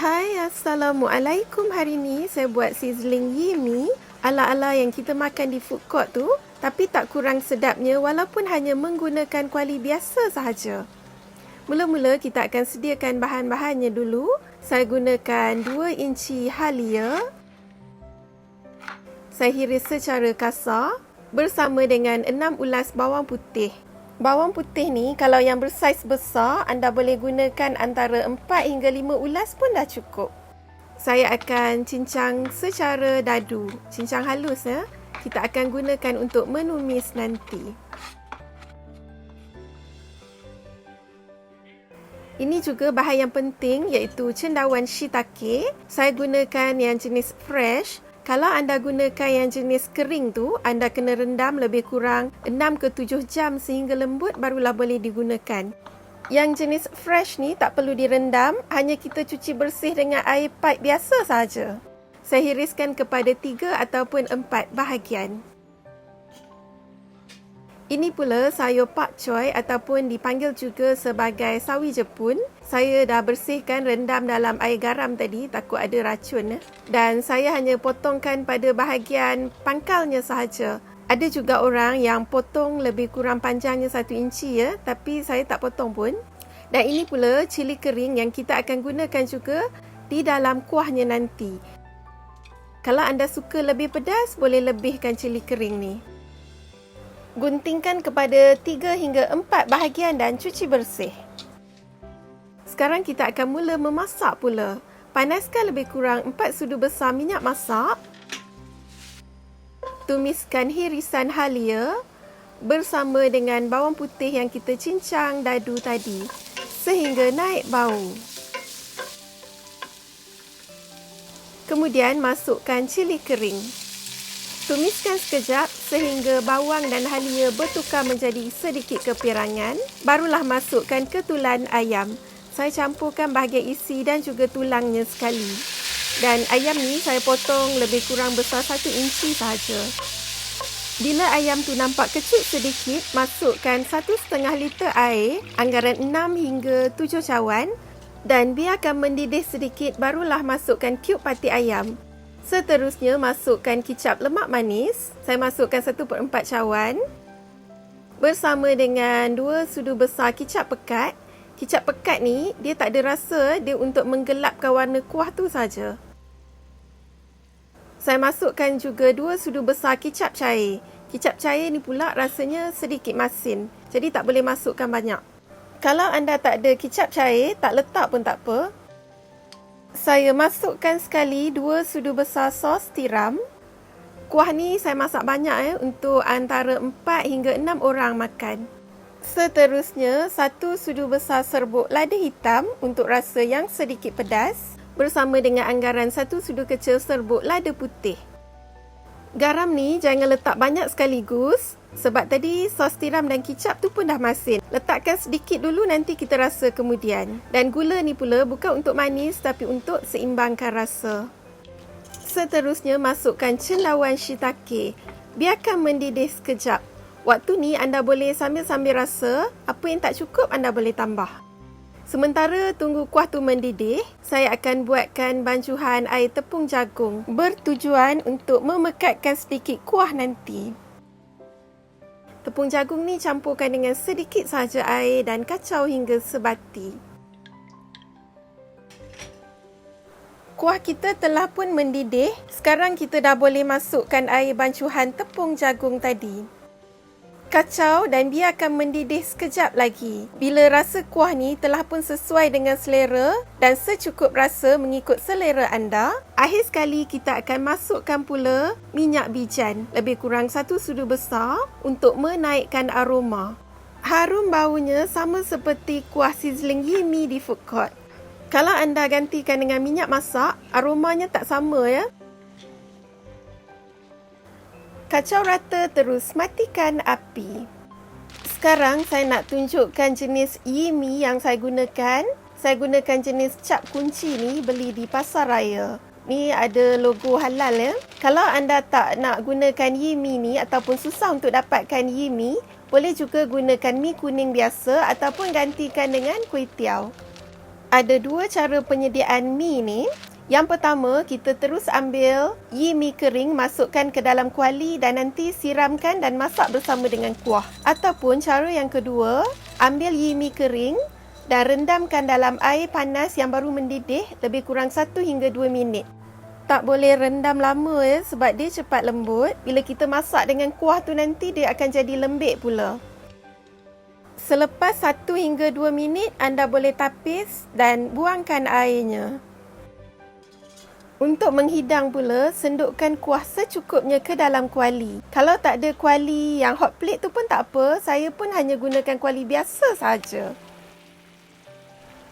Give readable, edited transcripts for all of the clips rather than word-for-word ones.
Hai, Assalamualaikum. Hari ni saya buat sizzling yimi ala-ala yang kita makan di food court tu, tapi tak kurang sedapnya walaupun hanya menggunakan kuali biasa sahaja. Mula-mula kita akan sediakan bahan-bahannya dulu. Saya gunakan 2 inci halia. Saya hiris secara kasar bersama dengan 6 ulas bawang putih. Bawang putih ni kalau yang bersaiz besar, anda boleh gunakan antara 4 hingga 5 ulas pun dah cukup. Saya akan cincang secara dadu, cincang halus ya. Kita akan gunakan untuk menumis nanti. Ini juga bahan yang penting iaitu cendawan shiitake. Saya gunakan yang jenis fresh. Kalau anda gunakan yang jenis kering tu, anda kena rendam lebih kurang 6 ke 7 jam sehingga lembut barulah boleh digunakan. Yang jenis fresh ni tak perlu direndam, hanya kita cuci bersih dengan air pipe biasa saja. Saya hiriskan kepada 3 ataupun 4 bahagian. Ini pula sayur pak choy ataupun dipanggil juga sebagai sawi jepun. Saya dah bersihkan, rendam dalam air garam tadi, takut ada racun. Dan saya hanya potongkan pada bahagian pangkalnya sahaja. Ada juga orang yang potong lebih kurang panjangnya 1 inci ya, tapi saya tak potong pun. Dan ini pula cili kering yang kita akan gunakan juga di dalam kuahnya nanti. Kalau anda suka lebih pedas, boleh lebihkan cili kering ni. Guntingkan kepada 3 hingga 4 bahagian dan cuci bersih. Sekarang kita akan mula memasak pula. Panaskan lebih kurang 4 sudu besar minyak masak. Tumiskan hirisan halia bersama dengan bawang putih yang kita cincang dadu tadi sehingga naik bau. Kemudian masukkan cili kering. Tumiskan sekejap sehingga bawang dan halia bertukar menjadi sedikit kepirangan. Barulah masukkan ketulan ayam. Saya campurkan bahagian isi dan juga tulangnya sekali. Dan ayam ni saya potong lebih kurang besar 1 inci sahaja. Bila ayam tu nampak kecut sedikit, masukkan 1,5 liter air, anggaran 6 hingga 7 cawan. Dan biarkan mendidih sedikit, barulah masukkan cube patis ayam. Seterusnya, masukkan kicap lemak manis. Saya masukkan 1/4 cawan. Bersama dengan 2 sudu besar kicap pekat. Kicap pekat ni, dia tak ada rasa, dia untuk menggelapkan warna kuah tu saja. Saya masukkan juga 2 sudu besar kicap cair. Kicap cair ni pula rasanya sedikit masin, jadi tak boleh masukkan banyak. Kalau anda tak ada kicap cair, tak letak pun tak apa. Saya masukkan sekali 2 sudu besar sos tiram. Kuah ni saya masak banyak untuk antara 4 hingga 6 orang makan. Seterusnya, 1 sudu besar serbuk lada hitam untuk rasa yang sedikit pedas bersama dengan anggaran 1 sudu kecil serbuk lada putih. Garam ni jangan letak banyak sekaligus sebab tadi sos tiram dan kicap tu pun dah masin. Letakkan sedikit dulu, nanti kita rasa kemudian. Dan gula ni pula bukan untuk manis tapi untuk seimbangkan rasa. Seterusnya, masukkan cendawan shiitake. Biarkan mendidih sekejap. Waktu ni anda boleh sambil-sambil rasa, apa yang tak cukup anda boleh tambah. Sementara tunggu kuah tu mendidih, saya akan buatkan bancuhan air tepung jagung bertujuan untuk memekatkan sedikit kuah nanti. Tepung jagung ni campurkan dengan sedikit sahaja air dan kacau hingga sebati. Kuah kita telah pun mendidih. Sekarang kita dah boleh masukkan air bancuhan tepung jagung tadi. Kacau dan biarkan mendidih sekejap lagi. Bila rasa kuah ni telah pun sesuai dengan selera dan secukup rasa mengikut selera anda, akhir sekali kita akan masukkan pula minyak bijan lebih kurang 1 sudu besar untuk menaikkan aroma. Harum baunya sama seperti kuah sizzling yimi di food court. Kalau anda gantikan dengan minyak masak, aromanya tak sama ya. Kacau rata terus, matikan api. Sekarang saya nak tunjukkan jenis yimi yang saya gunakan. Saya gunakan jenis cap kunci ni, beli di pasar raya. Ni ada logo halal ya. Kalau anda tak nak gunakan yimi ni ataupun susah untuk dapatkan yimi, boleh juga gunakan mi kuning biasa ataupun gantikan dengan kuih tiaw. Ada dua cara penyediaan mi ni. Yang pertama, kita terus ambil mi kering, masukkan ke dalam kuali dan nanti siramkan dan masak bersama dengan kuah. Ataupun cara yang kedua, ambil mi kering dan rendamkan dalam air panas yang baru mendidih lebih kurang 1 hingga 2 minit. Tak boleh rendam lama sebab dia cepat lembut. Bila kita masak dengan kuah tu nanti dia akan jadi lembik pula. Selepas 1 hingga 2 minit, anda boleh tapis dan buangkan airnya. Untuk menghidang pula, sendukkan kuah secukupnya ke dalam kuali. Kalau tak ada kuali yang hot plate tu pun tak apa, saya pun hanya gunakan kuali biasa saja.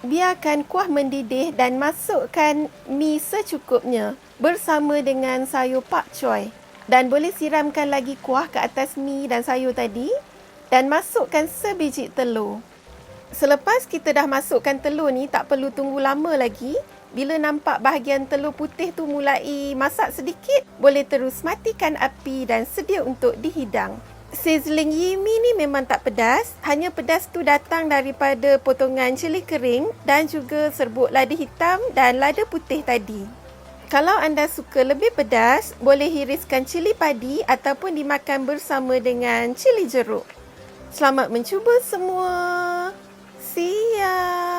Biarkan kuah mendidih dan masukkan mi secukupnya bersama dengan sayur pak choy. Dan boleh siramkan lagi kuah ke atas mi dan sayur tadi dan masukkan sebiji telur. Selepas kita dah masukkan telur ni, tak perlu tunggu lama lagi. Bila nampak bahagian telur putih tu mulai masak sedikit, boleh terus matikan api dan sedia untuk dihidang. Sizzling mi ni memang tak pedas. Hanya pedas tu datang daripada potongan cili kering dan juga serbuk lada hitam dan lada putih tadi. Kalau anda suka lebih pedas, boleh hiriskan cili padi ataupun dimakan bersama dengan cili jeruk. Selamat mencuba semua. See ya!